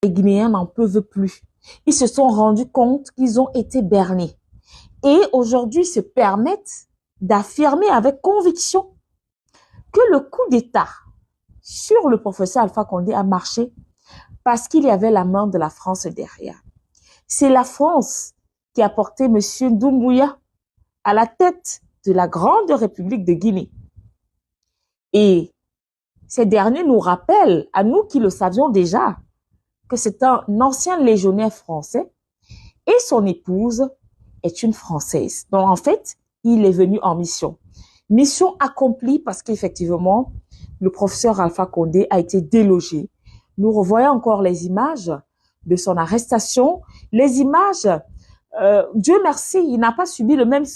Les Guinéens n'en peuvent plus. Ils se sont rendus compte qu'ils ont été bernés. Et aujourd'hui, se permettent d'affirmer avec conviction que le coup d'État sur le professeur Alpha Condé a marché parce qu'il y avait la main de la France derrière. C'est la France qui a porté M. Doumbouya à la tête de la grande République de Guinée. Et ces derniers nous rappellent, à nous qui le savions déjà, que c'est un ancien légionnaire français et son épouse est une Française. Donc, en fait, il est venu en mission. Mission accomplie parce qu'effectivement, le professeur Alpha Condé a été délogé. Nous revoyons encore les images de son arrestation. Les images, Dieu merci, il n'a pas subi le même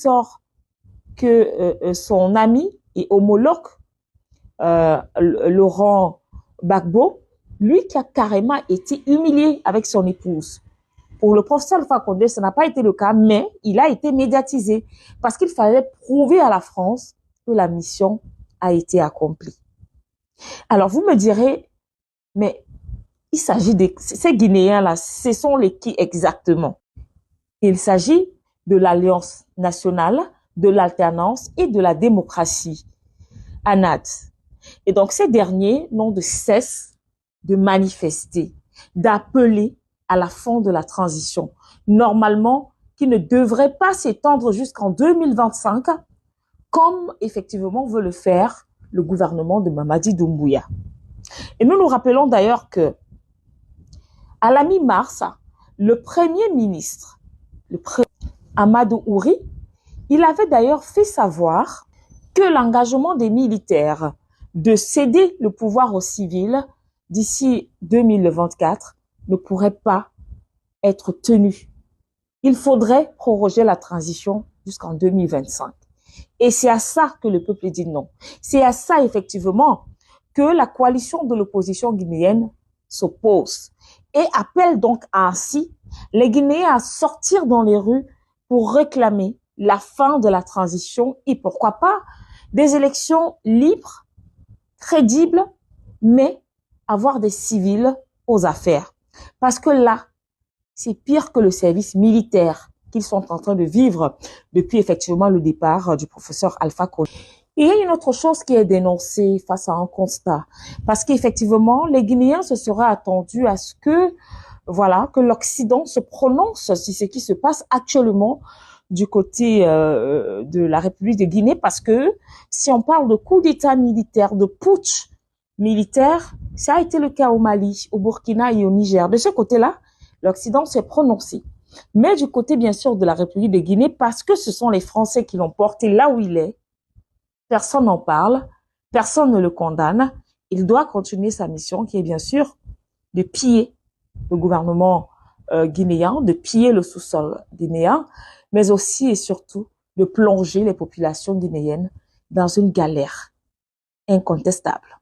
que son ami et homologue, Laurent Gbagbo, lui qui a carrément été humilié avec son épouse. Pour le professeur Alpha Condé, ça n'a pas été le cas, mais il a été médiatisé parce qu'il fallait prouver à la France que la mission a été accomplie. Alors, vous me direz, mais il s'agit de ces Guinéens-là, ce sont les qui exactement? Il s'agit de l'Alliance nationale, de l'alternance et de la démocratie, ANAD. Et donc, ces derniers n'ont de cesse de manifester, d'appeler à la fin de la transition, normalement, qui ne devrait pas s'étendre jusqu'en 2025, comme effectivement veut le faire le gouvernement de Mamadi Doumbouya. Et nous nous rappelons d'ailleurs que, à la mi-mars, le Premier ministre, Amadou Ouri, il avait d'ailleurs fait savoir que l'engagement des militaires de céder le pouvoir aux civils d'ici 2024 ne pourrait pas être tenu. Il faudrait proroger la transition jusqu'en 2025. Et c'est à ça que le peuple dit non. C'est à ça, effectivement, que la coalition de l'opposition guinéenne s'oppose et appelle donc ainsi les Guinéens à sortir dans les rues pour réclamer la fin de la transition et pourquoi pas des élections libres, crédibles, mais avoir des civils aux affaires. Parce que là, c'est pire que le service militaire qu'ils sont en train de vivre depuis effectivement le départ du professeur Alpha Condé. Et il y a une autre chose qui est dénoncée face à un constat, parce qu'effectivement, les Guinéens se seraient attendus à ce que, voilà, que l'Occident se prononce sur ce qui se passe actuellement du côté de la République de Guinée, parce que si on parle de coup d'État militaire, de putsch militaire, ça a été le cas au Mali, au Burkina et au Niger. De ce côté-là, l'Occident s'est prononcé. Mais du côté, bien sûr, de la République de Guinée, parce que ce sont les Français qui l'ont porté là où il est, personne n'en parle, personne ne le condamne. Il doit continuer sa mission qui est bien sûr de piller le gouvernement guinéen, de piller le sous-sol guinéen, mais aussi et surtout de plonger les populations guinéennes dans une galère incontestable.